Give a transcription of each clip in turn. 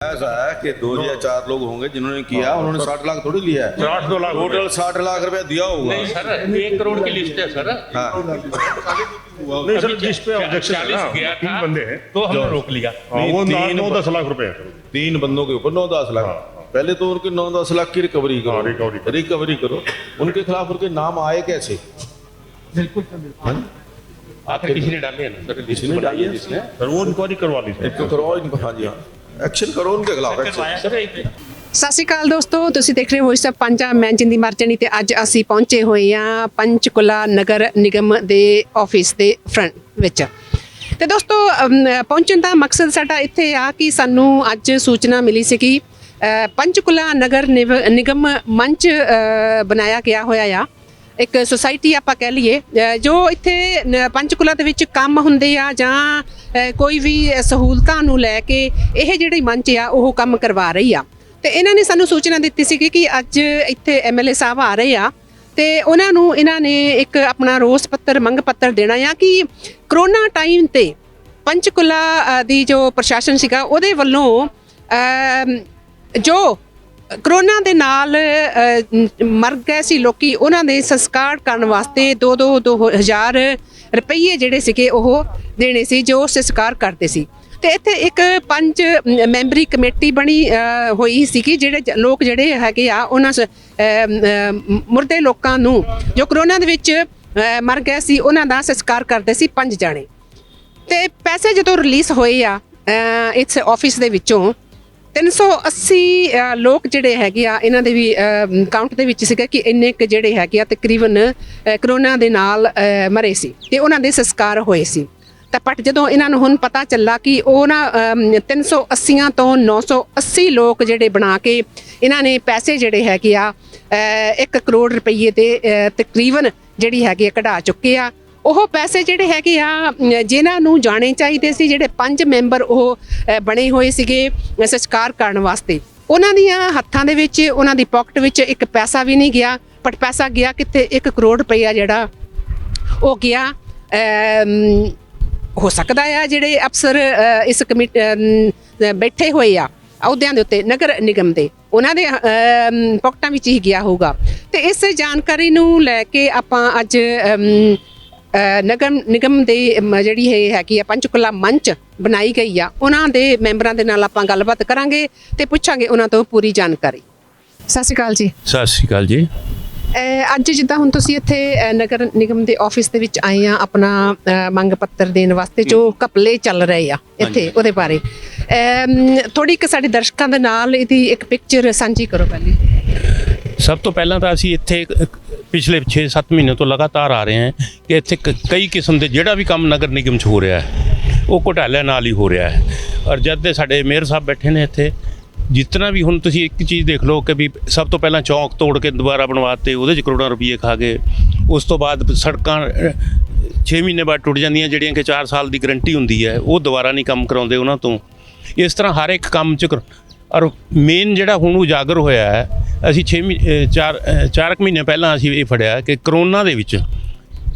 ऐसा है कि 2 या 4 लोग होंगे जिन्होंने किया, उन्होंने 60 लाख थोड़ी लिया है। 8-2 लाख टोटल 60 लाख रुपया दिया होगा। नहीं सर, 1 करोड़ की लिस्ट है सर। हाँ। नहीं सर, लिस्ट पे ऑब्जेक्शन है ना, 3 बंदे हैं तो हमने रोक लिया। वो 9-10 लाख रुपए हैं। 3 बंदों के ऊपर 9-10 लाख। पहले तो उनके 9-10 लाख की रिकवरी करो। रिकवरी करो। उनके खिलाफ उनके नाम आए कैसे? बिल्कुल सर, आखिर किसी ने डाले हैं ना सर, किसी ने डाली है जिसने सर वो इंक्वायरी करवा ली इनको करो, इनको। हाँ जी, हाँ, एक्शन करो उनके खिलाफ। एक्शन ਸਤਿ ਸ਼੍ਰੀ ਅਕਾਲ ਦੋਸਤੋ, ਤੁਸੀਂ ਦੇਖ ਰਹੇ ਹੋ ਵੌਇਸ ਆਫ ਪੰਜਾ। ਮੈਂ ਜਿੰਦੀ ਮਰਚਣੀ ਤੇ ਅੱਜ ਅਸੀਂ ਪਹੁੰਚੇ ਹੋਏ ਹਾਂ ਪੰਚਕੁਲਾ ਨਗਰ ਨਿਗਮ ਦੇ ਆਫਿਸ ਦੇ ਫਰੰਟ ਵਿੱਚ। ਤੇ ਦੋਸਤੋ ਪਹੁੰਚਣ ਦਾ ਮਕਸਦ ਸਾਡਾ ਇੱਥੇ ਆ ਕਿ ਸਾਨੂੰ ਅੱਜ ਸੂਚਨਾ ਮਿਲੀ ਸੀ ਕਿ ਪੰਚਕੁਲਾ ਨਗਰ ਨਿਗਮ ਮੰਚ ਬਣਾਇਆ ਗਿਆ ਹੋਇਆ ਆ, ਇੱਕ ਸੁਸਾਇਟੀ ਆਪਾਂ ਕਹਿ ਲਈਏ, ਜੋ ਇੱਥੇ ਪੰਚਕੁਲਾ ਦੇ ਵਿੱਚ ਕੰਮ ਹੁੰਦੇ ਆ ਜਾਂ ਕੋਈ ਵੀ ਸਹੂਲਤਾਂ ਨੂੰ ਲੈ ਕੇ ਇਹ ਜਿਹੜੀ ਮੰਚ ਆ ਉਹ ਕੰਮ ਕਰਵਾ ਰਹੀ ਆ। ਤੇ ਇਹਨਾਂ ਨੇ ਸਾਨੂੰ ਸੂਚਨਾ ਦਿੱਤੀ ਸੀ ਕਿ ਅੱਜ ਇੱਥੇ ਐਮਐਲਏ ਸਾਹਿਬ ਆ ਰਹੇ ਆ ਤੇ ਉਹਨਾਂ ਨੂੰ ਇਹਨਾਂ ਨੇ ਇੱਕ ਆਪਣਾ ਰੋਸ ਪੱਤਰ, ਮੰਗ ਪੱਤਰ ਦੇਣਾ ਆ ਕਿ ਕਰੋਨਾ ਟਾਈਮ ਤੇ ਪੰਚਕੁਲਾ ਦੀ ਜੋ ਪ੍ਰਸ਼ਾਸਨ ਸੀਗਾ ਉਹਦੇ ਵੱਲੋਂ ਜੋ ਕਰੋਨਾ ਦੇ ਨਾਲ ਮਰ ਗਏ ਸੀ ਲੋਕੀ, ਉਹਨਾਂ ਦੇ ਸੰਸਕਾਰ ਕਰਨ ਵਾਸਤੇ 2,000 ਰੁਪਈਏ ਜਿਹੜੇ ਸੀਗੇ ਉਹ ਦੇਣੇ ਸੀ, ਜੋ ਸੰਸਕਾਰ ਕਰਦੇ ਸੀ। ਤੇ ਇੱਥੇ ਇੱਕ 5 ਮੈਂਬਰੀ ਕਮੇਟੀ ਬਣੀ ਹੋਈ ਸੀਗੀ, ਜਿਹੜੇ ਲੋਕ ਜਿਹੜੇ ਹੈਗੇ ਆ ਉਹਨਾਂ ਮੁਰਦੇ ਲੋਕਾਂ ਨੂੰ ਜੋ ਕਰੋਨਾ ਦੇ ਵਿੱਚ ਮਰ ਗਏ ਸੀ ਉਹਨਾਂ ਦਾ ਸੰਸਕਾਰ ਕਰਦੇ ਸੀ 5 ਜਾਣੇ। ਤੇ ਪੈਸੇ ਜਦੋਂ ਰਿਲੀਜ਼ ਹੋਏ ਆ ਇਸ ਆਫਿਸ ਦੇ ਵਿੱਚੋਂ 380 ਲੋਕ ਜਿਹੜੇ ਹੈਗੇ ਆ ਇਹਨਾਂ ਦੇ ਵੀ ਕਾਊਂਟ ਦੇ ਵਿੱਚ ਸੀਗਾ ਕਿ ਇੰਨੇ ਕੁ ਜਿਹੜੇ ਹੈਗੇ ਆ ਤਕਰੀਬਨ ਕਰੋਨਾ ਦੇ ਨਾਲ ਮਰੇ ਸੀ ਤੇ ਉਹਨਾਂ ਦੇ ਸੰਸਕਾਰ ਹੋਏ ਸੀ। ਤਾਂ ਬਟ ਜਦੋਂ ਇਹਨਾਂ ਨੂੰ ਹੁਣ ਪਤਾ ਚੱਲਾ ਕਿ ਉਹ ਨਾ 380 ਤੋਂ 980 ਲੋਕ ਜਿਹੜੇ ਬਣਾ ਕੇ ਇਹਨਾਂ ਨੇ ਪੈਸੇ ਜਿਹੜੇ ਹੈਗੇ ਆ 1 ਕਰੋੜ ਰੁਪਈਏ ਦੇ ਤਕਰੀਬਨ ਜਿਹੜੀ ਹੈਗੀ ਆ ਕਢਾ ਚੁੱਕੇ ਆ। ਉਹ ਪੈਸੇ ਜਿਹੜੇ ਹੈਗੇ ਆ ਜਿਨ੍ਹਾਂ ਨੂੰ ਜਾਣੇ ਚਾਹੀਦੇ ਸੀ, ਜਿਹੜੇ 5 ਮੈਂਬਰ ਉਹ ਬਣੇ ਹੋਏ ਸੀਗੇ ਸੰਸਕਾਰ ਕਰਨ ਵਾਸਤੇ, ਉਹਨਾਂ ਦੀਆਂ ਹੱਥਾਂ ਦੇ ਵਿੱਚ, ਉਹਨਾਂ ਦੀ ਪਾਕਟ ਵਿੱਚ ਇੱਕ ਪੈਸਾ ਵੀ ਨਹੀਂ ਗਿਆ। ਬਟ ਪੈਸਾ ਗਿਆ ਕਿੱਥੇ? 1 ਕਰੋੜ ਰੁਪਈਆ ਜਿਹੜਾ ਉਹ ਗਿਆ। ਹੋ ਸਕਦਾ ਆ ਜਿਹੜੇ ਅਫਸਰ ਇਸ ਕਮੇਟੀ ਬੈਠੇ ਹੋਏ ਆ ਅਹੁਦਿਆਂ ਦੇ ਉੱਤੇ ਨਗਰ ਨਿਗਮ ਦੇ, ਉਹਨਾਂ ਦੇ ਪਾਕਟਾਂ ਵਿੱਚ ਹੀ ਗਿਆ ਹੋਊਗਾ। ਤੇ ਇਸ ਜਾਣਕਾਰੀ ਨੂੰ ਲੈ ਕੇ ਆਪਾਂ ਅੱਜ ਨਗਰ ਨਿਗਮ ਦੇ ਜਿਹੜੀ ਇਹ ਹੈਗੀ ਆ ਪੰਚਕੁਲਾ ਮੰਚ ਬਣਾਈ ਗਈ ਆ, ਉਹਨਾਂ ਦੇ ਮੈਂਬਰਾਂ ਦੇ ਨਾਲ ਆਪਾਂ ਗੱਲਬਾਤ ਕਰਾਂਗੇ ਤੇ ਪੁੱਛਾਂਗੇ ਉਹਨਾਂ ਤੋਂ ਪੂਰੀ ਜਾਣਕਾਰੀ। ਸਤਿ ਸ਼੍ਰੀ ਅਕਾਲ ਜੀ। ਸਤਿ ਸ਼੍ਰੀ ਅਕਾਲ ਜੀ। ਅੱਜ ਜਿੱਦਾਂ ਹੁਣ ਤੁਸੀਂ ਇੱਥੇ ਨਗਰ ਨਿਗਮ ਦੇ ਆਫਿਸ ਦੇ ਵਿੱਚ ਆਏ ਆ ਆਪਣਾ ਮੰਗ ਪੱਤਰ ਦੇਣ ਵਾਸਤੇ, ਜੋ ਘਪਲੇ ਚੱਲ ਰਹੇ ਆ ਇੱਥੇ, ਉਹਦੇ ਬਾਰੇ ਥੋੜੀ ਇੱਕ ਸਾਡੇ ਦਰਸ਼ਕਾਂ ਦੇ ਨਾਲ ਇਹਦੀ ਇੱਕ ਪਿਕਚਰ ਸਾਂਝੀ ਕਰੋ ਪਹਿਲੇ। ਸਭ ਤੋਂ ਪਹਿਲਾਂ ਤਾਂ ਅਸੀਂ ਇੱਥੇ ਪਿਛਲੇ 6-7 ਮਹੀਨੇ ਤੋਂ ਲਗਾਤਾਰ ਆ ਰਹੇ ਹਾਂ ਕਿ ਇੱਥੇ ਕਈ ਕਿਸਮ ਦੇ ਜਿਹੜਾ ਵੀ ਕੰਮ ਨਗਰ ਨਿਗਮ 'ਚ ਹੋ ਰਿਹਾ ਹੈ ਉਹ ਘੁਟਾਲਿਆਂ ਨਾਲ ਹੀ ਹੋ ਰਿਹਾ ਹੈ। ਔਰ ਜਦ ਦੇ ਸਾਡੇ ਮੇਅਰ ਸਾਹਿਬ ਬੈਠੇ ਨੇ ਇੱਥੇ, ਜਿਤਨਾ ਵੀ ਹੁਣ ਤੁਸੀਂ ਇੱਕ ਚੀਜ਼ ਦੇਖ ਲਓ ਕਿ ਵੀ ਸਭ ਤੋਂ ਪਹਿਲਾਂ ਚੌਂਕ ਤੋੜ ਕੇ ਦੁਬਾਰਾ ਬਣਵਾਤੇ, ਉਹਦੇ 'ਚ ਕਰੋੜਾਂ ਰੁਪਏ ਖਾ ਗਏ। ਉਸ ਤੋਂ ਬਾਅਦ ਸੜਕਾਂ 6 ਮਹੀਨੇ ਬਾਅਦ ਟੁੱਟ ਜਾਂਦੀਆਂ, ਜਿਹੜੀਆਂ ਕਿ 4 ਸਾਲ ਦੀ ਗਰੰਟੀ ਹੁੰਦੀ ਹੈ, ਉਹ ਦੁਬਾਰਾ ਨਹੀਂ ਕੰਮ ਕਰਾਉਂਦੇ ਉਹਨਾਂ ਤੋਂ। ਇਸ ਤਰ੍ਹਾਂ ਹਰ ਇੱਕ ਕੰਮ 'ਚ। ਔਰ ਮੇਨ ਜਿਹੜਾ ਹੁਣ ਉਜਾਗਰ ਹੋਇਆ ਹੈ, ਅਸੀਂ 4 ਮਹੀਨੇ ਪਹਿਲਾਂ ਅਸੀਂ ਇਹ ਫੜਿਆ ਕਿ ਕਰੋਨਾ ਦੇ ਵਿੱਚ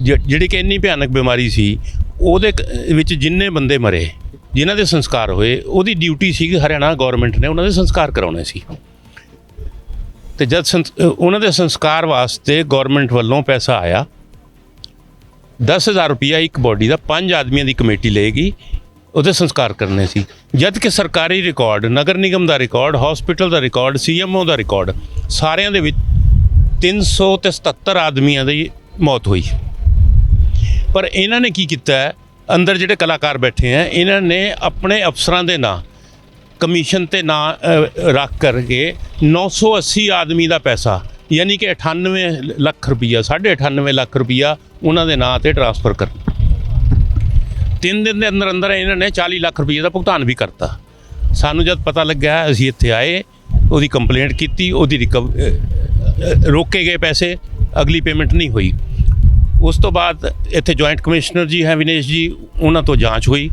ਜਿਹੜੀ ਕਿ ਇੰਨੀ ਭਿਆਨਕ ਬਿਮਾਰੀ ਸੀ, ਉਹਦੇ ਵਿੱਚ ਜਿੰਨੇ ਬੰਦੇ ਮਰੇ, ਜਿਨ੍ਹਾਂ ਦੇ ਸੰਸਕਾਰ ਹੋਏ, ਉਹਦੀ ਡਿਊਟੀ ਸੀ ਹਰਿਆਣਾ ਗੌਰਮੈਂਟ ਨੇ ਉਹਨਾਂ ਦੇ ਸੰਸਕਾਰ ਕਰਾਉਣੇ ਸੀ। ਤੇ ਜਦ ਉਹਨਾਂ ਦੇ ਸੰਸਕਾਰ ਵਾਸਤੇ ਗੌਰਮੈਂਟ ਵੱਲੋਂ ਪੈਸਾ ਆਇਆ 10,000 ਰੁਪਈਆ ਇੱਕ ਬੋਡੀ ਦਾ, 5 ਆਦਮੀਆਂ ਦੀ ਕਮੇਟੀ ਲਏਗੀ, ਉਹਦੇ ਸੰਸਕਾਰ ਕਰਨੇ ਸੀ। ਜਦ ਕਿ ਸਰਕਾਰੀ ਰਿਕਾਰਡ, ਨਗਰ ਨਿਗਮ ਦਾ ਰਿਕਾਰਡ, ਹਸਪੀਟਲ ਦਾ ਰਿਕਾਰਡ, CMO ਦਾ ਰਿਕਾਰਡ, ਸਾਰਿਆਂ ਦੇ ਵਿੱਚ 377 ਆਦਮੀਆਂ ਦੀ ਮੌਤ ਹੋਈ। ਪਰ ਇਹਨਾਂ ਨੇ ਕੀ ਕੀਤਾ ਹੈ, ਅੰਦਰ ਜਿਹੜੇ ਕਲਾਕਾਰ ਬੈਠੇ ਆ, ਇਹਨਾਂ ਨੇ ਆਪਣੇ ਅਫਸਰਾਂ ਦੇ ਨਾਂ ਕਮਿਸ਼ਨ ਤੇ ਨਾਂ ਰੱਖ ਕਰਕੇ 980 ਆਦਮੀ ਦਾ ਪੈਸਾ, ਯਾਨੀ ਕਿ 98 ਲੱਖ ਰੁਪਈਆ, 98.5 ਲੱਖ ਰੁਪਈਆ ਉਹਨਾਂ ਦੇ ਨਾਂ 'ਤੇ ਟਰਾਂਸਫਰ ਕਰ 3 ਦਿਨ ਦੇ ਅੰਦਰ ਅੰਦਰ ਇਹਨਾਂ ਨੇ 40 ਲੱਖ ਰੁਪਈਏ ਦਾ ਭੁਗਤਾਨ ਵੀ ਕਰਤਾ। ਸਾਨੂੰ ਜਦ ਪਤਾ ਲੱਗਿਆ ਅਸੀਂ ਇੱਥੇ ਆਏ, ਉਹਦੀ ਕੰਪਲੇਂਟ ਕੀਤੀ, ਉਹਦੀ ਰੋਕੇ ਗਏ ਪੈਸੇ, ਅਗਲੀ ਪੇਮੈਂਟ ਨਹੀਂ ਹੋਈ। ਉਸ ਤੋਂ ਬਾਅਦ ਇੱਥੇ ਜੁਆਇੰਟ ਕਮਿਸ਼ਨਰ ਜੀ ਹੈ ਵਿਨੇਸ਼ ਜੀ, ਉਹਨਾਂ ਤੋਂ ਜਾਂਚ ਹੋਈ।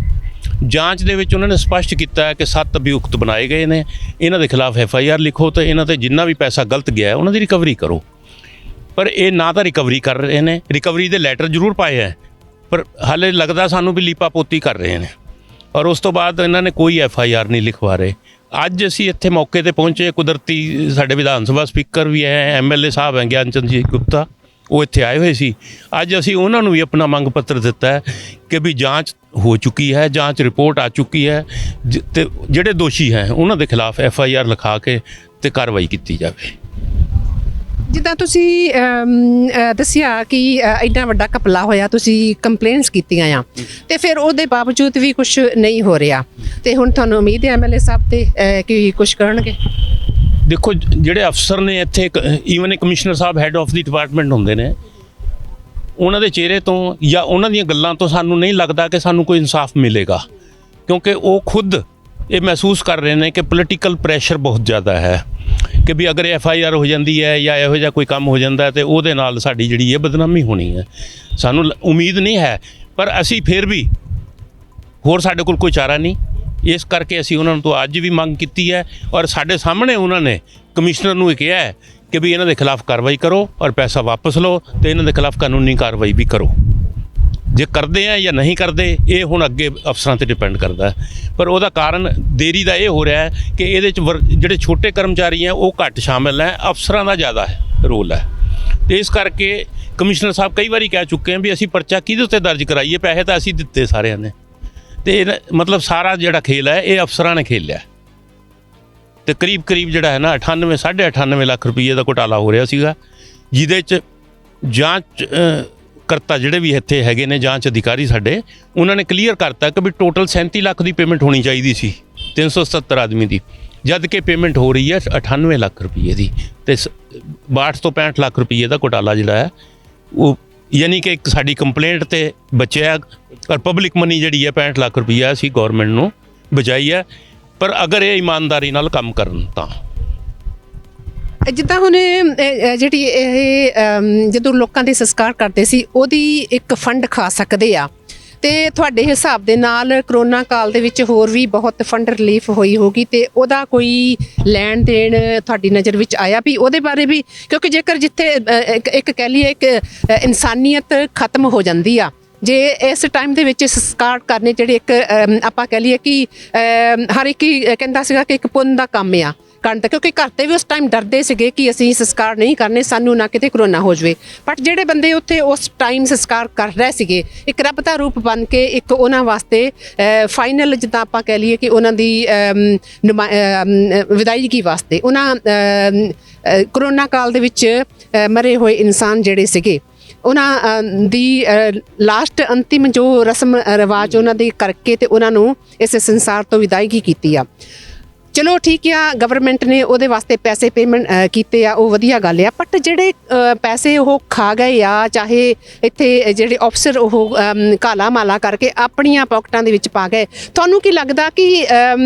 ਜਾਂਚ ਦੇ ਵਿੱਚ ਉਹਨਾਂ ਨੇ ਸਪਸ਼ਟ ਕੀਤਾ ਹੈ ਕਿ 7 ਅਭਿਯੁਕਤ ਬਣਾਏ ਗਏ ਨੇ, ਇਹਨਾਂ ਦੇ ਖਿਲਾਫ FIR ਲਿਖੋ ਤੇ ਇਹਨਾਂ 'ਤੇ ਜਿੰਨਾ ਵੀ ਪੈਸਾ ਗਲਤ ਗਿਆ ਉਹਨਾਂ ਦੀ ਰਿਕਵਰੀ ਕਰੋ। ਪਰ ਇਹ ਨਾ ਤਾਂ ਰਿਕਵਰੀ ਕਰ ਰਹੇ ਨੇ, ਰਿਕਵਰੀ ਦੇ ਲੈਟਰ ਜ਼ਰੂਰ ਪਾਏ ਹੈ, ਪਰ ਹਾਲੇ ਲੱਗਦਾ ਸਾਨੂੰ ਵੀ ਲੀਪਾ ਪੋਤੀ ਕਰ ਰਹੇ ਨੇ। ਔਰ ਉਸ ਤੋਂ ਬਾਅਦ ਇਹਨਾਂ ਨੇ ਕੋਈ FIR ਨਹੀਂ ਲਿਖਵਾ ਰਹੇ। ਅੱਜ ਅਸੀਂ ਇੱਥੇ ਮੌਕੇ ਤੇ ਪਹੁੰਚੇ, ਕੁਦਰਤੀ ਸਾਡੇ ਵਿਧਾਨ ਸਭਾ ਸਪੀਕਰ ਵੀ ਹੈ, MLA ਸਾਹਿਬ ਹੈ ਗਿਆਨ ਚੰਦ ਜੀ ਗੁਪਤਾ, ਉਹ ਇੱਥੇ ਆਏ ਹੋਏ ਸੀ। ਅੱਜ ਅਸੀਂ ਉਹਨਾਂ ਨੂੰ ਵੀ ਆਪਣਾ ਮੰਗ ਪੱਤਰ ਦਿੱਤਾ ਹੈ ਕਿ ਵੀ ਜਾਂਚ ਹੋ ਚੁੱਕੀ ਹੈ, ਜਾਂਚ ਰਿਪੋਰਟ ਆ ਚੁੱਕੀ ਹੈ ਤੇ ਜਿਹੜੇ ਦੋਸ਼ੀ ਹੈ ਉਹਨਾਂ ਦੇ ਖਿਲਾਫ FIR ਲਿਖਾ ਕੇ ਤੇ ਕਾਰਵਾਈ ਕੀਤੀ ਜਾਵੇ। ਜਿੱਦਾਂ ਤੁਸੀਂ ਦੱਸਿਆ ਕਿ ਐਡਾ ਵੱਡਾ ਘਪਲਾ ਹੋਇਆ, ਤੁਸੀਂ ਕੰਪਲੇਂਟਸ ਕੀਤੀਆਂ ਆ ਤੇ ਫਿਰ ਉਹਦੇ ਬਾਵਜੂਦ ਵੀ ਕੁਝ ਨਹੀਂ ਹੋ ਰਿਹਾ, ਤੇ ਹੁਣ ਤੁਹਾਨੂੰ ਉਮੀਦ ਹੈ MLA ਸਾਹਿਬ ਤੇ ਕਿ ਕੁਝ ਕਰਨਗੇ? ਦੇਖੋ, ਜਿਹੜੇ ਅਫਸਰ ਨੇ ਇੱਥੇ, even commissioner Sahib head of the department ਹੁੰਦੇ ਨੇ, ਉਹਨਾਂ ਦੇ ਚਿਹਰੇ ਤੋਂ ਜਾਂ ਉਹਨਾਂ ਦੀਆਂ ਗੱਲਾਂ ਤੋਂ ਸਾਨੂੰ ਨਹੀਂ ਲੱਗਦਾ ਕਿ ਸਾਨੂੰ ਕੋਈ ਇਨਸਾਫ ਮਿਲੇਗਾ, ਕਿਉਂਕਿ ਉਹ ਖੁਦ ਇਹ ਮਹਿਸੂਸ ਕਰ ਰਹੇ ਨੇ ਕਿ ਪੋਲੀਟੀਕਲ ਪ੍ਰੈਸ਼ਰ ਬਹੁਤ ਜ਼ਿਆਦਾ ਹੈ ਕਿ ਵੀ ਅਗਰ FIR ਹੋ ਜਾਂਦੀ ਹੈ ਜਾਂ ਇਹੋ ਜਿਹਾ ਕੋਈ ਕੰਮ ਹੋ ਜਾਂਦਾ ਤੇ ਉਹਦੇ ਨਾਲ ਸਾਡੀ ਜਿਹੜੀ ਇਹ ਬਦਨਾਮੀ ਹੋਣੀ ਹੈ। ਸਾਨੂੰ ਉਮੀਦ ਨਹੀਂ ਹੈ, ਪਰ ਅਸੀਂ ਫਿਰ ਵੀ ਹੋਰ ਸਾਡੇ ਕੋਲ ਕੋਈ ਚਾਰਾ ਨਹੀਂ, ਇਸ ਕਰਕੇ ਅਸੀਂ ਉਹਨਾਂ ਤੋਂ ਅੱਜ ਵੀ ਮੰਗ ਕੀਤੀ ਹੈ ਔਰ ਸਾਡੇ ਸਾਹਮਣੇ ਉਹਨਾਂ ਨੇ ਕਮਿਸ਼ਨਰ ਨੂੰ ਇਹ ਕਿਹਾ ਹੈ ਕਿ ਵੀ ਇਹਨਾਂ ਦੇ ਖਿਲਾਫ ਕਾਰਵਾਈ ਕਰੋ ਔਰ ਪੈਸਾ ਵਾਪਸ ਲਓ ਤੇ ਇਹਨਾਂ ਦੇ ਖਿਲਾਫ ਕਾਨੂੰਨੀ ਕਾਰਵਾਈ ਵੀ ਕਰੋ। ਜੇ ਕਰਦੇ ਆ ਜਾਂ ਨਹੀਂ ਕਰਦੇ ਇਹ ਹੁਣ ਅੱਗੇ ਅਫਸਰਾਂ ਤੇ ਡਿਪੈਂਡ ਕਰਦਾ, ਪਰ ਉਹਦਾ ਕਾਰਨ ਦੇਰੀ ਦਾ ਇਹ ਹੋ ਰਿਹਾ ਹੈ ਕਿ ਇਹਦੇ 'ਚ ਜਿਹੜੇ ਛੋਟੇ ਕਰਮਚਾਰੀ ਹੈ ਉਹ ਘੱਟ ਸ਼ਾਮਿਲ ਹੈ, ਅਫਸਰਾਂ ਦਾ ਜ਼ਿਆਦਾ ਰੋਲ ਹੈ। ਤੇ ਇਸ ਕਰਕੇ ਕਮਿਸ਼ਨਰ ਸਾਹਿਬ ਕਈ ਵਾਰੀ ਕਹਿ ਚੁੱਕੇ ਹਨ ਵੀ ਅਸੀਂ ਪਰਚਾ ਕਿਹਦੇ ਉੱਤੇ ਦਰਜ ਕਰਾਈਏ, ਪੈਸੇ ਤਾਂ ਅਸੀਂ ਦਿੱਤੇ ਸਾਰਿਆਂ ਨੇ, ਤੇ ਮਤਲਬ ਸਾਰਾ ਜਿਹੜਾ ਖੇਲ ਹੈ ਇਹ ਅਫਸਰਾਂ ਨੇ ਖੇਲਿਆ। ਤੇ ਕਰੀਬ ਜਿਹੜਾ ਹੈ ਨਾ 98 ਲੱਖ ਰੁਪਏ ਦਾ ਘੁਟਾਲਾ ਹੋ ਰਿਹਾ ਸੀਗਾ, ਜਿਹਦੇ 'ਚ ਜਾਂਚ ਕਰਤਾ ਜਿਹੜੇ ਵੀ ਇੱਥੇ ਹੈਗੇ ਨੇ ਜਾਂਚ ਅਧਿਕਾਰੀ ਸਾਡੇ, ਉਹਨਾਂ ਨੇ ਕਲੀਅਰ ਕਰਤਾ ਕਿ ਵੀ ਟੋਟਲ 37 ਲੱਖ ਦੀ ਪੇਮੈਂਟ ਹੋਣੀ ਚਾਹੀਦੀ ਸੀ 377 ਆਦਮੀ ਦੀ, ਜਦ ਕਿ ਪੇਮੈਂਟ ਹੋ ਰਹੀ ਹੈ 98 ਲੱਖ ਰੁਪਏ ਦੀ, ਤੇ 62 ਤੋਂ 65 ਲੱਖ ਰੁਪਏ ਦਾ ਘੁਟਾਲਾ ਜਿਹੜਾ ਹੈ ਉਹ, ਯਾਨੀ ਕਿ ਇੱਕ ਸਾਡੀ ਕੰਪਲੇਂਟ ਤੇ ਬਚਿਆ ਔਰ ਪਬਲਿਕ ਮਨੀ ਜਿਹੜੀ ਹੈ 65 ਲੱਖ ਰੁਪਈਆ ਅਸੀਂ ਗੌਰਮੈਂਟ ਨੂੰ ਬਚਾਈ ਹੈ। ਪਰ ਅਗਰ ਇਹ ਇਮਾਨਦਾਰੀ ਨਾਲ ਕੰਮ ਕਰਨ ਤਾਂ ਜਿੱਦਾਂ ਹੁਣ ਜਿਹੜੀ ਇਹ ਜਦੋਂ ਲੋਕਾਂ ਦੇ ਸੰਸਕਾਰ ਕਰਦੇ ਸੀ ਉਹਦੀ ਇੱਕ ਫੰਡ ਖਾ ਸਕਦੇ ਆ, ਤੇ ਤੁਹਾਡੇ ਹਿਸਾਬ ਦੇ ਨਾਲ ਕਰੋਨਾ ਕਾਲ ਦੇ ਵਿੱਚ ਹੋਰ ਵੀ ਬਹੁਤ ਫੰਡ ਰਿਲੀਫ ਹੋਈ ਹੋਗੀ, ਤੇ ਉਹਦਾ ਕੋਈ ਲੈਣ ਦੇਣ ਤੁਹਾਡੀ ਨਜ਼ਰ ਵਿੱਚ ਆਇਆ ਵੀ ਉਹਦੇ ਬਾਰੇ ਵੀ? ਕਿਉਂਕਿ ਜੇਕਰ ਜਿੱਥੇ ਇੱਕ ਕਹਿ ਲਈਏ ਇੱਕ ਇਨਸਾਨੀਅਤ ਖਤਮ ਹੋ ਜਾਂਦੀ ਆ, ਜੇ ਇਸ ਟਾਈਮ ਦੇ ਵਿੱਚ ਸੰਸਕਾਰ ਕਰਨੇ ਜਿਹੜੇ ਇੱਕ ਆਪਾਂ ਕਹਿ ਲਈਏ ਕਿ ਹਰ ਇੱਕ ਹੀ ਕਹਿੰਦਾ ਸੀਗਾ ਕਿ ਇੱਕ ਪੁੰਨ ਦਾ ਕੰਮ ਆ ਕਰਨ ਦਾ, ਕਿਉਂਕਿ ਘਰ 'ਤੇ ਵੀ ਉਸ ਟਾਈਮ ਡਰਦੇ ਸੀਗੇ ਕਿ ਅਸੀਂ ਸੰਸਕਾਰ ਨਹੀਂ ਕਰਨੇ, ਸਾਨੂੰ ਨਾ ਕਿਤੇ ਕਰੋਨਾ ਹੋ ਜਾਵੇ। ਬਟ ਜਿਹੜੇ ਬੰਦੇ ਉੱਥੇ ਉਸ ਟਾਈਮ ਸੰਸਕਾਰ ਕਰ ਰਹੇ ਸੀਗੇ, ਇੱਕ ਰੱਬ ਦਾ ਰੂਪ ਬਣ ਕੇ ਇੱਕ ਉਹਨਾਂ ਵਾਸਤੇ ਫਾਈਨਲ ਜਿੱਦਾਂ ਆਪਾਂ ਕਹਿ ਲਈਏ ਕਿ ਉਹਨਾਂ ਦੀ ਵਿਦਾਇਗੀ ਵਾਸਤੇ ਉਹਨਾਂ ਕਰੋਨਾ ਕਾਲ ਦੇ ਵਿੱਚ ਮਰੇ ਹੋਏ ਇਨਸਾਨ ਜਿਹੜੇ ਸੀਗੇ ਉਹਨਾਂ ਦੀ ਲਾਸਟ ਅੰਤਿਮ ਜੋ ਰਸਮ ਰਿਵਾਜ ਉਹਨਾਂ ਦੇ ਕਰਕੇ ਤੇ ਉਹਨਾਂ ਨੂੰ ਇਸ ਸੰਸਾਰ ਤੋਂ ਵਿਦਾਇਗੀ ਕੀਤੀ ਆ। ਚਲੋ ਠੀਕ ਆ, ਗਵਰਨਮੈਂਟ ਨੇ ਉਹਦੇ ਵਾਸਤੇ ਪੈਸੇ ਪੇਮੈਂਟ ਕੀਤੇ ਆ, ਉਹ ਵਧੀਆ ਗੱਲ ਆ, ਬਟ ਜਿਹੜੇ ਪੈਸੇ ਉਹ ਖਾ ਗਏ ਆ, ਚਾਹੇ ਇੱਥੇ ਜਿਹੜੇ ਅਫਸਰ ਉਹ ਕਾਲਾ ਮਾਲਾ ਕਰਕੇ ਆਪਣੀਆਂ ਪਾਕਟਾਂ ਦੇ ਵਿੱਚ ਪਾ ਗਏ, ਤੁਹਾਨੂੰ ਕੀ ਲੱਗਦਾ ਕਿ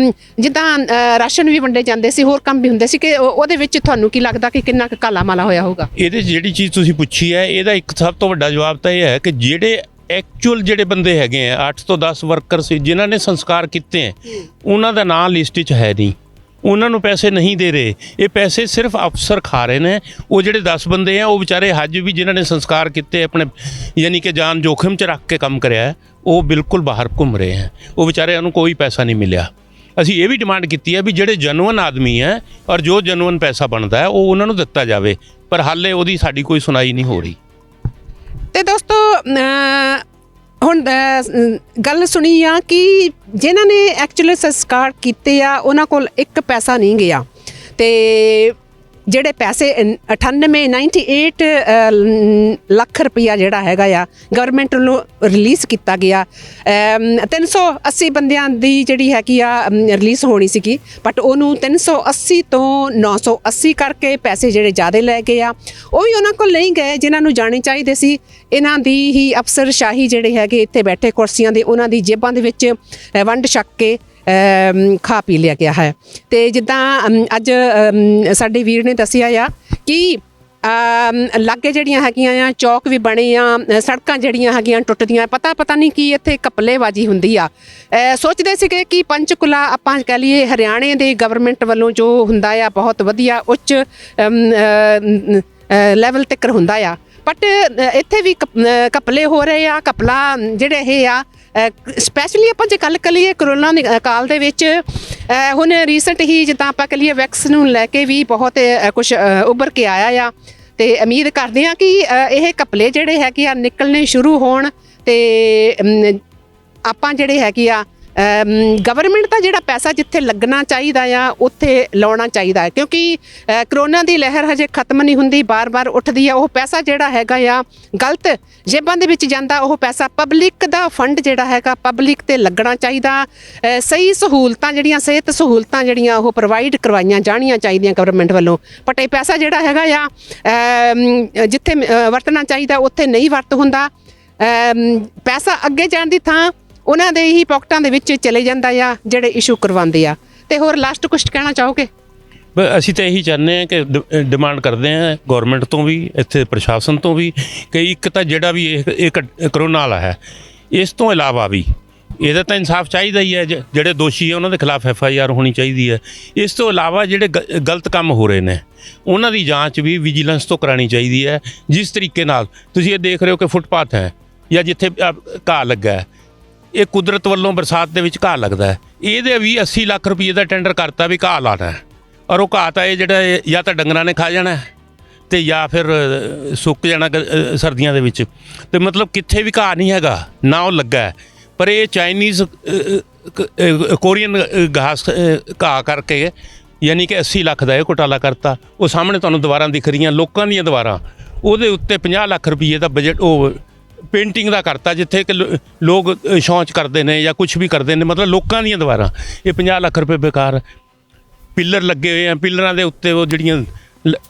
ਜਿੱਦਾਂ ਰਾਸ਼ਨ ਵੀ ਵੰਡੇ ਜਾਂਦੇ ਸੀ, ਹੋਰ ਕੰਮ ਵੀ ਹੁੰਦੇ ਸੀ, ਕਿ ਉਹਦੇ ਵਿੱਚ ਤੁਹਾਨੂੰ ਕੀ ਲੱਗਦਾ ਕਿ ਕਿੰਨਾ ਕੁ ਕਾਲਾ ਮਾਲਾ ਹੋਇਆ ਹੋਊਗਾ? ਇਹਦੇ ਜਿਹੜੀ ਚੀਜ਼ ਤੁਸੀਂ ਪੁੱਛੀ ਹੈ ਇਹਦਾ ਇੱਕ ਸਭ ਤੋਂ ਵੱਡਾ ਜਵਾਬ ਤਾਂ ਇਹ ਹੈ ਕਿ ਜਿਹੜੇ ਐਕਚੁਅਲ ਜਿਹੜੇ ਬੰਦੇ ਹੈਗੇ ਆ 8 ਤੋਂ 10 ਵਰਕਰ ਸੀ ਜਿਨ੍ਹਾਂ ਨੇ ਸੰਸਕਾਰ ਕੀਤੇ ਹੈ, ਉਹਨਾਂ ਦਾ ਨਾਂ ਲਿਸਟ 'ਚ ਹੈ ਨਹੀਂ, ਉਹਨਾਂ ਨੂੰ ਪੈਸੇ ਨਹੀਂ ਦੇ ਰਹੇ, ਇਹ ਪੈਸੇ ਸਿਰਫ ਅਫਸਰ ਖਾ ਰਹੇ ਨੇ। ਉਹ ਜਿਹੜੇ 10 ਬੰਦੇ ਆ ਉਹ ਵਿਚਾਰੇ ਹੱਜ ਵੀ ਜਿਨ੍ਹਾਂ ਨੇ ਸੰਸਕਾਰ ਕੀਤੇ ਆਪਣੇ ਯਾਨੀ ਕਿ ਜਾਨ ਜੋਖਿਮ 'ਚ ਰੱਖ ਕੇ ਕੰਮ ਕਰਿਆ, ਉਹ ਬਿਲਕੁਲ ਬਾਹਰ ਘੁੰਮ ਰਹੇ ਹੈ, ਉਹ ਵਿਚਾਰਿਆਂ ਨੂੰ ਕੋਈ ਪੈਸਾ ਨਹੀਂ ਮਿਲਿਆ। ਅਸੀਂ ਇਹ ਵੀ ਡਿਮਾਂਡ ਕੀਤੀ ਹੈ ਵੀ ਜਿਹੜੇ ਜੈਨੂਅਨ ਆਦਮੀ ਹੈ ਔਰ ਜੋ ਜੈਨੂਅਨ ਪੈਸਾ ਬਣਦਾ ਹੈ ਉਹ ਉਹਨਾਂ ਨੂੰ ਦਿੱਤਾ ਜਾਵੇ, ਪਰ ਹਾਲੇ ਉਹਦੀ ਸਾਡੀ ਕੋਈ ਸੁਣਾਈ ਨਹੀਂ ਹੋ ਰਹੀ। ਤੇ ਦੋਸਤੋ ਹੁਣ ਗੱਲ ਸੁਣੀ ਆ ਕਿ ਜਿਨ੍ਹਾਂ ਨੇ ਐਕਚੁਅਲੀ ਸੰਸਕਾਰ ਕੀਤੇ ਆ ਉਹਨਾਂ ਕੋਲ ਇੱਕ ਪੈਸਾ ਨਹੀਂ ਗਿਆ, ਤੇ ਜਿਹੜੇ ਪੈਸੇ 98 ਲੱਖ ਰੁਪਈਆ ਜਿਹੜਾ ਹੈਗਾ ਆ ਗਵਰਨਮੈਂਟ ਵੱਲੋਂ ਰਿਲੀਜ਼ ਕੀਤਾ ਗਿਆ। 380 ਬੰਦਿਆਂ ਦੀ ਜਿਹੜੀ ਹੈਗੀ ਆ ਰਿਲੀਜ਼ ਹੋਣੀ ਸੀਗੀ, ਬਟ ਉਹਨੂੰ 380 ਤੋਂ 980 ਕਰਕੇ ਪੈਸੇ ਜਿਹੜੇ ਜ਼ਿਆਦਾ ਲੈ ਗਏ ਆ, ਉਹ ਵੀ ਉਹਨਾਂ ਕੋਲ ਨਹੀਂ ਗਏ ਜਿਨ੍ਹਾਂ ਨੂੰ ਜਾਣੇ ਚਾਹੀਦੇ ਸੀ। ਇਹਨਾਂ ਦੀ ਹੀ ਅਫਸਰਸ਼ਾਹੀ ਜਿਹੜੇ ਹੈਗੇ ਇੱਥੇ ਬੈਠੇ ਕੁਰਸੀਆਂ ਦੇ, ਉਹਨਾਂ ਦੀ ਜੇਬਾਂ ਦੇ ਵਿੱਚ ਵੰਡ ਛੱਕ ਕੇ ਖਾ ਪੀ ਲਿਆ ਗਿਆ ਹੈ। ਤੇ ਜਿੱਦਾਂ ਅੱਜ ਸਾਡੇ ਵੀਰ ਨੇ ਦੱਸਿਆ ਆ ਕਿ ਲਾਗੇ ਜਿਹੜੀਆਂ ਹੈਗੀਆਂ ਆ ਚੌਕ ਵੀ ਬਣੇ ਆ, ਸੜਕਾਂ ਜਿਹੜੀਆਂ ਹੈਗੀਆਂ ਟੁੱਟਦੀਆਂ, ਪਤਾ ਨਹੀਂ ਕੀ ਇੱਥੇ ਘਪਲੇਬਾਜ਼ੀ ਹੁੰਦੀ ਆ। ਸੋਚਦੇ ਸੀਗੇ ਕਿ ਪੰਚਕੂਲਾ ਆਪਾਂ ਕਹਿ ਲਈਏ ਹਰਿਆਣੇ ਦੇ ਗਵਰਨਮੈਂਟ ਵੱਲੋਂ ਜੋ ਹੁੰਦਾ ਆ ਬਹੁਤ ਵਧੀਆ ਉੱਚ ਲੈਵਲ ਤੱਕ ਹੁੰਦਾ ਆ, ਬਟ ਇੱਥੇ ਵੀ ਘਪਲੇ ਹੋ ਰਹੇ ਆ। ਘਪਲਾ ਜਿਹੜੇ ਇਹ ਆ ਸਪੈਸ਼ਲੀ ਆਪਾਂ ਜੇ ਗੱਲ ਕਰੀਏ ਕਰੋਨਾ ਦੇ ਕਾਲ ਦੇ ਵਿੱਚ ਹੁਣ ਰੀਸੈਂਟ ਹੀ ਜਿੱਦਾਂ ਆਪਾਂ ਕਹੀਏ ਵੈਕਸੀਨ ਨੂੰ ਲੈ ਕੇ ਵੀ ਬਹੁਤ ਕੁਝ ਉੱਭਰ ਕੇ ਆਇਆ ਆ ਤੇ ਉਮੀਦ ਕਰਦੇ ਹਾਂ ਕਿ ਇਹ ਘਪਲੇ ਜਿਹੜੇ ਹੈਗੇ ਆ ਨਿਕਲਣੇ ਸ਼ੁਰੂ ਹੋਣ ਤੇ ਆਪਾਂ ਜਿਹੜੇ ਹੈਗੇ ਆ ਗਵਰਨਮੈਂਟ ਦਾ ਜਿਹੜਾ ਪੈਸਾ ਜਿੱਥੇ ਲੱਗਣਾ ਚਾਹੀਦਾ ਆ ਉੱਥੇ ਲਾਉਣਾ ਚਾਹੀਦਾ ਹੈ ਕਿਉਂਕਿ ਕਰੋਨਾ ਦੀ ਲਹਿਰ ਹਜੇ ਖਤਮ ਨਹੀਂ ਹੁੰਦੀ ਬਾਰ-ਬਾਰ ਉੱਠਦੀ ਆ ਉਹ ਪੈਸਾ ਜਿਹੜਾ ਹੈਗਾ ਆ ਗਲਤ ਜੇਬਾਂ ਦੇ ਵਿੱਚ ਜਾਂਦਾ ਉਹ ਪੈਸਾ ਪਬਲਿਕ ਦਾ ਫੰਡ ਜਿਹੜਾ ਹੈਗਾ ਪਬਲਿਕ ਤੇ ਲੱਗਣਾ ਚਾਹੀਦਾ ਸਹੀ ਸਹੂਲਤਾਂ ਜਿਹੜੀਆਂ ਸਿਹਤ ਸਹੂਲਤਾਂ ਜਿਹੜੀਆਂ ਉਹ ਪ੍ਰੋਵਾਈਡ ਕਰਵਾਈਆਂ ਜਾਣੀਆਂ ਚਾਹੀਦੀਆਂ ਗਵਰਨਮੈਂਟ ਵੱਲੋਂ ਬਟ ਇਹ ਪੈਸਾ ਜਿਹੜਾ ਹੈਗਾ ਆ ਜਿੱਥੇ ਵਰਤਣਾ ਚਾਹੀਦਾ ਉੱਥੇ ਨਹੀਂ ਵਰਤ ਹੁੰਦਾ ਪੈਸਾ ਅੱਗੇ ਜਾਣ ਦੀ ਥਾਂ ਉਹਨਾਂ ਦੇ ਹੀ ਪੌਕਟਾਂ ਦੇ ਵਿੱਚ ਚਲੇ ਜਾਂਦਾ ਆ ਜਿਹੜੇ ਇਸ਼ੂ ਕਰਵਾਉਂਦੇ ਆ ਤੇ ਹੋਰ ਲਾਸਟ ਕੁਝ ਕਹਿਣਾ ਚਾਹੋਗੇ ਅਸੀਂ ਤਾਂ ਇਹੀ ਚਾਹੁੰਦੇ ਹਾਂ ਕਿ ਡਿਮਾਂਡ ਕਰਦੇ ਹਾਂ ਗੌਰਮੈਂਟ ਤੋਂ ਵੀ ਇੱਥੇ ਪ੍ਰਸ਼ਾਸਨ ਤੋਂ ਵੀ ਕਿ ਇੱਕ ਤਾਂ ਜਿਹੜਾ ਵੀ ਇਹ ਕਰੋਨਾ ਵਾਲਾ ਹੈ ਇਸ ਤੋਂ ਇਲਾਵਾ ਵੀ ਇਹਦਾ ਤਾਂ ਇਨਸਾਫ ਚਾਹੀਦਾ ਹੀ ਹੈ ਜਿਹੜੇ ਦੋਸ਼ੀ ਹੈ ਉਹਨਾਂ ਦੇ ਖਿਲਾਫ FIR ਹੋਣੀ ਚਾਹੀਦੀ ਹੈ ਇਸ ਤੋਂ ਇਲਾਵਾ ਜਿਹੜੇ ਗਲਤ ਕੰਮ ਹੋ ਰਹੇ ਨੇ ਉਹਨਾਂ ਦੀ ਜਾਂਚ ਵੀ ਵਿਜੀਲੈਂਸ ਤੋਂ ਕਰਾਉਣੀ ਚਾਹੀਦੀ ਹੈ ਜਿਸ ਤਰੀਕੇ ਨਾਲ ਤੁਸੀਂ ਇਹ ਦੇਖ ਰਹੇ ਹੋ ਕਿ ਫੁੱਟਪਾਥ ਹੈ ਜਾਂ ਜਿੱਥੇ ਘਾਹ ਲੱਗਾ ਹੈ ਇਹ ਕੁਦਰਤ ਵੱਲੋਂ ਬਰਸਾਤ ਦੇ ਵਿੱਚ ਘਾਹ ਲੱਗਦਾ ਹੈ ਇਹਦੇ ਵੀ 80 ਲੱਖ ਰੁਪਏ ਦਾ ਟੈਂਡਰ ਕਰਤਾ ਵੀ ਘਾਹ ਲਾਣਾ ਹੈ ਔਰ ਉਹ ਘਾਹ ਤਾਂ ਇਹ ਜਿਹੜਾ ਜਾਂ ਤਾਂ ਡੰਗਰਾਂ ਨੇ ਖਾ ਜਾਣਾ ਤੇ ਜਾਂ ਫਿਰ ਸੁੱਕ ਜਾਣਾ ਸਰਦੀਆਂ ਦੇ ਵਿੱਚ ਤੇ ਮਤਲਬ ਕਿੱਥੇ ਵੀ ਘਾਹ ਨਹੀਂ ਹੈਗਾ ਨਾ ਉਹ ਲੱਗਾ ਪਰ ਇਹ ਚਾਈਨੀਜ਼ ਕੋਰੀਅਨ ਘਾਹ ਕਰਕੇ ਯਾਨੀ ਕਿ 80 ਲੱਖ ਦਾ ਇਹ ਘੁਟਾਲਾ ਕਰਤਾ ਉਹ ਸਾਹਮਣੇ ਤੁਹਾਨੂੰ ਦੀਵਾਰਾਂ ਦਿਖ ਰਹੀਆਂ ਲੋਕਾਂ ਦੀਆਂ ਦੀਵਾਰਾਂ ਉਹਦੇ ਉੱਤੇ 50 ਲੱਖ ਰੁਪਏ ਦਾ ਬਜਟ ਉਹ ਪੇਂਟਿੰਗ ਦਾ ਕਰਤਾ ਜਿੱਥੇ ਕਿ ਲੋਕ ਸ਼ੌਂਚ ਕਰਦੇ ਨੇ ਜਾਂ ਕੁਝ ਵੀ ਕਰਦੇ ਨੇ ਮਤਲਬ ਲੋਕਾਂ ਦੀਆਂ ਦੀਵਾਰਾਂ ਇਹ 50 ਲੱਖ ਰੁਪਏ ਬੇਕਾਰ ਪਿੱਲਰ ਲੱਗੇ ਹੋਏ ਆ ਪਿੱਲਰਾਂ ਦੇ ਉੱਤੇ ਉਹ ਜਿਹੜੀਆਂ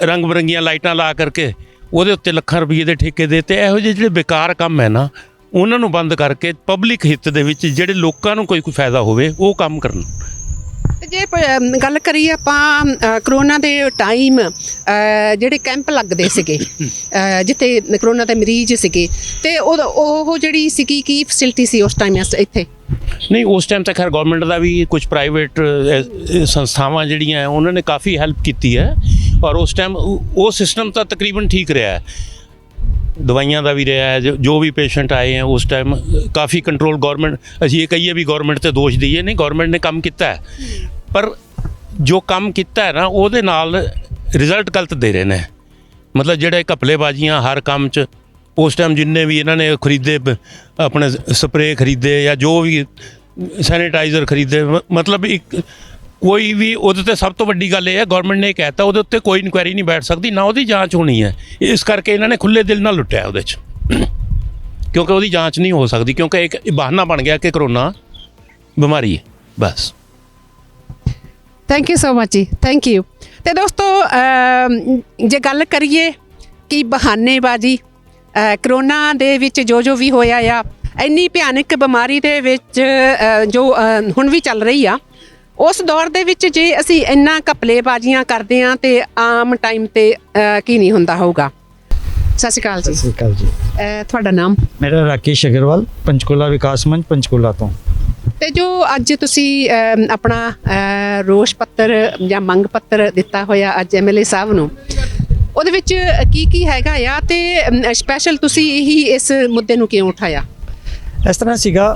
ਰੰਗ ਬਰੰਗੀਆਂ ਲਾਈਟਾਂ ਲਾ ਕਰਕੇ ਉਹਦੇ ਉੱਤੇ ਲੱਖਾਂ ਰੁਪਏ ਦੇ ਠੇਕੇ ਦੇ ਤੇ ਇਹੋ ਜਿਹੇ ਜਿਹੜੇ ਬੇਕਾਰ ਕੰਮ ਹੈ ਨਾ ਉਹਨਾਂ ਨੂੰ ਬੰਦ ਕਰਕੇ ਪਬਲਿਕ ਹਿੱਤ ਦੇ ਵਿੱਚ ਜਿਹੜੇ ਲੋਕਾਂ ਨੂੰ ਕੋਈ ਫਾਇਦਾ ਹੋਵੇ ਉਹ ਕੰਮ ਕਰਨ ਤੇ ਜੇ ਗੱਲ ਕਰੀਏ ਆਪਾਂ ਕਰੋਨਾ ਦੇ ਟਾਈਮ ਜਿਹੜੇ ਕੈਂਪ ਲੱਗਦੇ ਸੀਗੇ ਜਿੱਥੇ ਕਰੋਨਾ ਦੇ ਮਰੀਜ਼ ਸੀਗੇ ਤੇ ਉਹ ਜਿਹੜੀ ਸੀਗੀ ਕੀ ਫੈਸਿਲਿਟੀ ਸੀ ਉਸ ਟਾਈਮ ਇੱਥੇ ਨਹੀਂ ਉਸ ਟਾਈਮ ਤਾਂ ਖੈਰ ਗਵਰਨਮੈਂਟ ਦਾ ਵੀ ਕੁਝ ਪ੍ਰਾਈਵੇਟ ਸੰਸਥਾਵਾਂ ਜਿਹੜੀਆਂ ਉਹਨਾਂ ਨੇ ਕਾਫੀ ਹੈਲਪ ਕੀਤੀ ਹੈ ਔਰ ਉਸ ਟਾਈਮ ਉਹ ਸਿਸਟਮ ਤਾਂ ਤਕਰੀਬਨ ਠੀਕ ਰਿਹਾ ਹੈ ਦਵਾਈਆਂ ਦਾ ਵੀ ਰਿਹਾ ਹੈ ਜੋ ਵੀ ਪੇਸ਼ੈਂਟ ਆਏ ਹੈ ਉਸ ਟਾਈਮ ਕਾਫੀ ਕੰਟਰੋਲ ਗਵਰਨਮੈਂਟ ਅਸੀਂ ਇਹ ਕਹੀਏ ਵੀ ਗਵਰਨਮੈਂਟ ਤੇ ਦੋਸ਼ ਦਈਏ ਨਹੀਂ ਗਵਰਨਮੈਂਟ ਨੇ ਕੰਮ ਕੀਤਾ ਹੈ ਪਰ ਜੋ ਕੰਮ ਕੀਤਾ ਹੈ ਨਾ ਉਹਦੇ ਨਾਲ ਰਿਜ਼ਲਟ ਗਲਤ ਦੇ ਰਹੇ ਨੇ ਮਤਲਬ ਜਿਹੜੇ ਘਪਲੇਬਾਜ਼ੀਆਂ ਹਰ ਕੰਮ 'ਚ ਉਸ ਟਾਈਮ ਜਿੰਨੇ ਵੀ ਇਹਨਾਂ ਨੇ ਖਰੀਦੇ ਆਪਣੇ ਸਪਰੇਅ ਖਰੀਦੇ ਜਾਂ ਜੋ ਵੀ ਸੈਨੀਟਾਈਜ਼ਰ ਖਰੀਦੇ ਮਤਲਬ ਇੱਕ ਕੋਈ ਵੀ ਉਹਦੇ 'ਤੇ ਸਭ ਤੋਂ ਵੱਡੀ ਗੱਲ ਇਹ ਹੈ ਗਵਰਨਮੈਂਟ ਨੇ ਕਹਿਤਾ ਉਹਦੇ ਉੱਤੇ ਕੋਈ ਇਨਕੁਆਇਰੀ ਨਹੀਂ ਬੈਠ ਸਕਦੀ ਨਾ ਉਹਦੀ ਜਾਂਚ ਹੋਣੀ ਹੈ ਇਸ ਕਰਕੇ ਇਹਨਾਂ ਨੇ ਖੁੱਲ੍ਹੇ ਦਿਲ ਨਾਲ ਲੁੱਟਿਆ ਉਹਦੇ 'ਚ ਕਿਉਂਕਿ ਉਹਦੀ ਜਾਂਚ ਨਹੀਂ ਹੋ ਸਕਦੀ ਕਿਉਂਕਿ ਇੱਕ ਬਹਾਨਾ ਬਣ ਗਿਆ ਕਿ ਕਰੋਨਾ ਬਿਮਾਰੀ ਹੈ ਬਸ ਥੈਂਕ ਯੂ ਸੋ ਮਚ ਜੀ ਥੈਂਕ ਯੂ ਤੇ ਦੋਸਤੋ ਜੇ ਗੱਲ ਕਰੀਏ ਕਿ ਬਹਾਨੇਬਾਜ਼ੀ ਕਰੋਨਾ ਦੇ ਵਿੱਚ ਜੋ ਵੀ ਹੋਇਆ ਆ ਇੰਨੀ ਭਿਆਨਕ ਬਿਮਾਰੀ ਦੇ ਵਿੱਚ ਜੋ ਹੁਣ ਵੀ ਚੱਲ ਰਹੀ ਆ ਉਸ ਦੌਰ ਦੇ ਵਿੱਚ ਜੇ ਅਸੀਂ ਇੰਨਾ ਘਪਲੇਬਾਜ਼ੀਆਂ ਕਰਦੇ ਹਾਂ ਤੇ ਆਮ ਟਾਈਮ ਤੇ ਕੀ ਨਹੀਂ ਹੁੰਦਾ ਹੋਊਗਾ ਸਤਿ ਸ਼੍ਰੀ ਅਕਾਲ ਜੀ ਸਤਿ ਸ਼੍ਰੀ ਅਕਾਲ ਜੀ ਤੁਹਾਡਾ ਨਾਮ ਮੇਰਾ ਰਾਕੇਸ਼ ਅਗਰਵਾਲ ਪੰਚਕੂਲਾ ਵਿਕਾਸ ਮੰਚ ਪੰਚਕੂਲਾ ਤੋਂ ਤੇ ਜੋ ਅੱਜ ਤੁਸੀਂ ਆਪਣਾ ਰੋਸ਼ ਪੱਤਰ ਜਾਂ ਮੰਗ ਪੱਤਰ ਦਿੱਤਾ ਹੋਇਆ ਅੱਜ MLA ਸਾਹਿਬ ਨੂੰ ਉਹਦੇ ਵਿੱਚ ਕੀ ਹੈਗਾ ਆ ਤੇ ਸਪੈਸ਼ਲ ਤੁਸੀਂ ਇਹੀ ਇਸ ਮੁੱਦੇ ਨੂੰ ਕਿਉਂ ਉਠਾਇਆ ਇਸ ਤਰ੍ਹਾਂ ਸੀਗਾ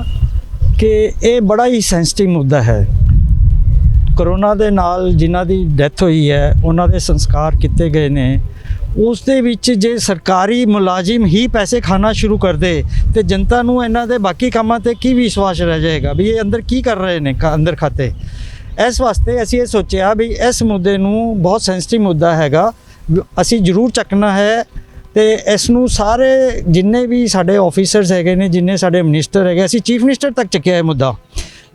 ਕਿ ਇਹ ਬੜਾ ਹੀ ਸੈਂਸਿਟਿਵ ਮੁੱਦਾ ਹੈ ਕਰੋਨਾ ਦੇ ਨਾਲ ਜਿਨ੍ਹਾਂ ਦੀ ਡੈਥ ਹੋਈ ਹੈ ਉਹਨਾਂ ਦੇ ਸੰਸਕਾਰ ਕੀਤੇ ਗਏ ਨੇ ਉਸ ਦੇ ਵਿੱਚ ਜੇ ਸਰਕਾਰੀ ਮੁਲਾਜ਼ਮ ਹੀ ਪੈਸੇ ਖਾਣਾ ਸ਼ੁਰੂ ਕਰ ਦੇ ਤੇ ਜਨਤਾ ਨੂੰ ਇਹਨਾਂ ਦੇ ਬਾਕੀ ਕੰਮਾਂ ਤੇ ਕੀ ਵਿਸ਼ਵਾਸ ਰਹਿ ਜਾਏਗਾ ਵੀ ਇਹ ਅੰਦਰ ਕੀ ਕਰ ਰਹੇ ਨੇ ਅੰਦਰ ਖਾਤੇ ਇਸ ਵਾਸਤੇ ਅਸੀਂ ਇਹ ਸੋਚਿਆ ਵੀ ਇਸ ਮੁੱਦੇ ਨੂੰ ਬਹੁਤ ਸੈਂਸਿਟਿਵ ਮੁੱਦਾ ਹੈਗਾ ਅਸੀਂ ਜ਼ਰੂਰ ਚੱਕਣਾ ਹੈ ਤੇ ਇਸ ਨੂੰ ਸਾਰੇ ਜਿੰਨੇ ਵੀ ਸਾਡੇ ਆਫੀਸਰਸ ਹੈਗੇ ਨੇ ਜਿੰਨੇ ਸਾਡੇ ਮਿਨਿਸਟਰ ਹੈਗੇ ਅਸੀਂ ਚੀਫ ਮਿਨਿਸਟਰ ਤੱਕ ਚੱਕਿਆ ਇਹ ਮੁੱਦਾ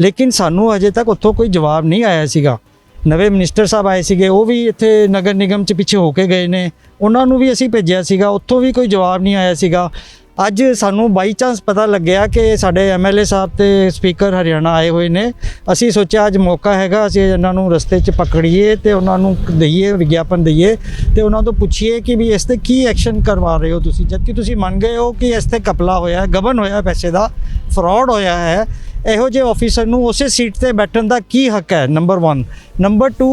ਲੇਕਿਨ ਸਾਨੂੰ ਅਜੇ ਤੱਕ ਉੱਥੋਂ ਕੋਈ ਜਵਾਬ ਨਹੀਂ ਆਇਆ ਸੀਗਾ ਨਵੇਂ ਮਿਨਿਸਟਰ ਸਾਹਿਬ ਆਏ ਸੀਗੇ ਉਹ ਵੀ ਇੱਥੇ ਨਗਰ ਨਿਗਮ 'ਚ ਪਿੱਛੇ ਹੋ ਕੇ ਗਏ ਨੇ ਉਹਨਾਂ ਨੂੰ ਵੀ ਅਸੀਂ ਭੇਜਿਆ ਸੀਗਾ ਉੱਥੋਂ ਵੀ ਕੋਈ ਜਵਾਬ ਨਹੀਂ ਆਇਆ ਸੀਗਾ ਅੱਜ ਸਾਨੂੰ ਬਾਈ ਚਾਂਸ ਪਤਾ ਲੱਗਿਆ ਕਿ ਸਾਡੇ MLA ਸਾਹਿਬ ਤੇ ਸਪੀਕਰ ਹਰਿਆਣਾ ਆਏ ਹੋਏ ਨੇ ਅਸੀਂ ਸੋਚਿਆ ਅੱਜ ਮੌਕਾ ਹੈਗਾ ਅਸੀਂ ਇਹਨਾਂ ਨੂੰ ਰਸਤੇ 'ਚ ਪਕੜੀਏ ਤੇ ਉਹਨਾਂ ਨੂੰ ਦਈਏ ਵਿਗਿਆਪਨ ਦਈਏ ਤੇ ਉਹਨਾਂ ਤੋਂ ਪੁੱਛੀਏ ਕਿ ਵੀ ਇਸ 'ਤੇ ਕੀ ਐਕਸ਼ਨ ਕਰਵਾ ਰਹੇ ਹੋ ਤੁਸੀਂ ਜਦ ਕਿ ਤੁਸੀਂ ਮੰਨ ਗਏ ਹੋ ਕਿ ਇਸ 'ਤੇ ਘਪਲਾ ਹੋਇਆ ਗਬਨ ਹੋਇਆ ਪੈਸੇ ਦਾ ਫਰਾਡ ਹੋਇਆ ਹੈ ਇਹੋ ਜਿਹੇ ਆਫੀਸਰ ਨੂੰ ਉਸੇ ਸੀਟ ਤੇ ਬੈਠਣ ਦਾ ਕੀ ਹੱਕ ਹੈ? ਨੰਬਰ 1। ਨੰਬਰ 2,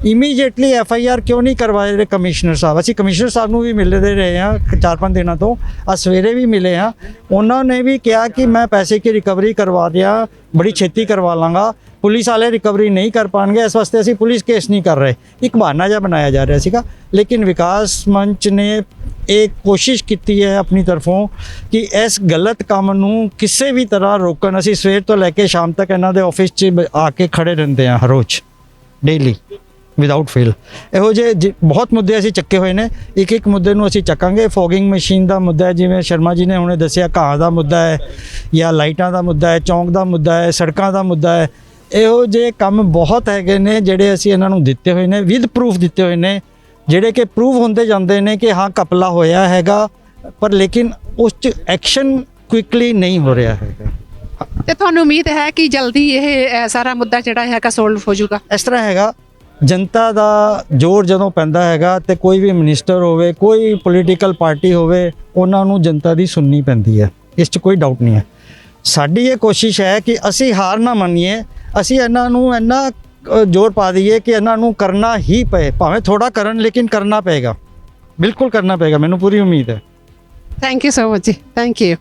ਇਮੀਡੀਏਟਲੀ FIR ਕਿਉਂ ਨਹੀਂ ਕਰਵਾਏ ਰਹੇ ਕਮਿਸ਼ਨਰ ਸਾਹਿਬ? ਅਸੀਂ ਕਮਿਸ਼ਨਰ ਸਾਹਿਬ ਨੂੰ ਵੀ ਮਿਲਦੇ ਰਹੇ ਹਾਂ 4-5 ਦਿਨਾਂ ਤੋਂ, ਅੱਜ ਸਵੇਰੇ ਵੀ ਮਿਲੇ ਹਾਂ। ਉਹਨਾਂ ਨੇ ਵੀ ਕਿਹਾ ਕਿ ਮੈਂ ਪੈਸੇ की रिकवरी करवा दिया, बड़ी छेती करवा लाँगा। पुलिस वाले रिकवरी नहीं कर पाएंगे, इस वास्ते ਅਸੀਂ पुलिस केस नहीं कर रहे। एक बहाना ਜਿਹਾ बनाया जा रहा ਸੀਗਾ। लेकिन विकास मंच ने एक कोशिश ਕੀਤੀ है अपनी तरफों कि इस गलत ਕੰਮ ਨੂੰ ਕਿਸੇ ਵੀ ਤਰ੍ਹਾਂ ਰੋਕਣ। ਅਸੀਂ ਸਵੇਰ ਤੋਂ ਲੈ ਕੇ ਸ਼ਾਮ ਤੱਕ ਇਹਨਾਂ ਦੇ ਆਫਿਸ 'ਚ ਆ ਕੇ ਖੜੇ ਰਹਿੰਦੇ ਹਾਂ ਹਰ ਰੋਜ਼, ਡੇਲੀ, ਵਿਦਆਊਟ ਫੇਲ। ਇਹੋ ਜਿਹੇ ਬਹੁਤ ਮੁੱਦੇ ਅਸੀਂ ਚੱਕੇ ਹੋਏ ਨੇ। ਇੱਕ ਇੱਕ ਮੁੱਦੇ ਨੂੰ ਅਸੀਂ ਚੱਕਾਂਗੇ। ਫੋਗਿੰਗ ਮਸ਼ੀਨ ਦਾ ਮੁੱਦਾ ਹੈ, ਜਿਵੇਂ ਸ਼ਰਮਾ ਜੀ ਨੇ ਹੁਣੇ ਦੱਸਿਆ, ਘਾਹ ਦਾ ਮੁੱਦਾ ਹੈ, ਜਾਂ ਲਾਈਟਾਂ ਦਾ ਮੁੱਦਾ ਹੈ, ਚੌਂਕ ਦਾ ਮੁੱਦਾ ਹੈ, ਸੜਕਾਂ ਦਾ ਮੁੱਦਾ ਹੈ। ਇਹੋ ਜਿਹੇ ਕੰਮ ਬਹੁਤ ਹੈਗੇ ਨੇ ਜਿਹੜੇ ਅਸੀਂ ਇਹਨਾਂ ਨੂੰ ਦਿੱਤੇ ਹੋਏ ਨੇ, ਵਿਦ ਪ੍ਰੂਫ ਦਿੱਤੇ ਹੋਏ ਨੇ, ਜਿਹੜੇ ਕਿ ਪ੍ਰੂਵ ਹੁੰਦੇ ਜਾਂਦੇ ਨੇ ਕਿ ਹਾਂ ਘਪਲਾ ਹੋਇਆ ਹੈਗਾ, ਪਰ ਲੇਕਿਨ ਉਸ 'ਚ ਐਕਸ਼ਨ ਕੁਇਕਲੀ ਨਹੀਂ ਹੋ ਰਿਹਾ ਹੈਗਾ। ਤੇ ਤੁਹਾਨੂੰ ਉਮੀਦ ਹੈ ਕਿ ਜਲਦੀ ਇਹ ਸਾਰਾ ਮੁੱਦਾ ਜਿਹੜਾ ਹੈਗਾ ਸੋਲਵ ਹੋ ਜਾਊਗਾ? ਇਸ ਤਰ੍ਹਾਂ ਹੈਗਾ, ਜਨਤਾ ਦਾ ਜ਼ੋਰ ਜਦੋਂ ਪੈਂਦਾ ਹੈਗਾ ਤੇ ਕੋਈ ਵੀ ਮਿਨਿਸਟਰ ਹੋਵੇ, ਕੋਈ ਪੋਲੀਟੀਕਲ ਪਾਰਟੀ ਹੋਵੇ, ਉਹਨਾਂ ਨੂੰ ਜਨਤਾ ਦੀ ਸੁਣਨੀ ਪੈਂਦੀ ਹੈ। ਇਸ 'ਚ ਕੋਈ ਡਾਊਟ ਨਹੀਂ ਹੈ। ਸਾਡੀ ਇਹ ਕੋਸ਼ਿਸ਼ ਹੈ ਕਿ ਅਸੀਂ ਹਾਰ ਨਾ ਮੰਨੀਏ, ਅਸੀਂ ਇਹਨਾਂ ਨੂੰ ਇੰਨਾ ਜ਼ੋਰ ਪਾ ਦਈਏ ਕਿ ਇਹਨਾਂ ਨੂੰ ਕਰਨਾ ਹੀ ਪਏ, ਭਾਵੇਂ ਥੋੜਾ ਕਰਨ, ਲੇਕਿਨ ਕਰਨਾ ਪਏਗਾ, ਬਿਲਕੁਲ ਕਰਨਾ ਪਏਗਾ। ਮੈਨੂੰ ਪੂਰੀ ਉਮੀਦ ਹੈ। ਥੈਂਕ ਯੂ ਸੋ ਮਚ ਜੀ, ਥੈਂਕ ਯੂ।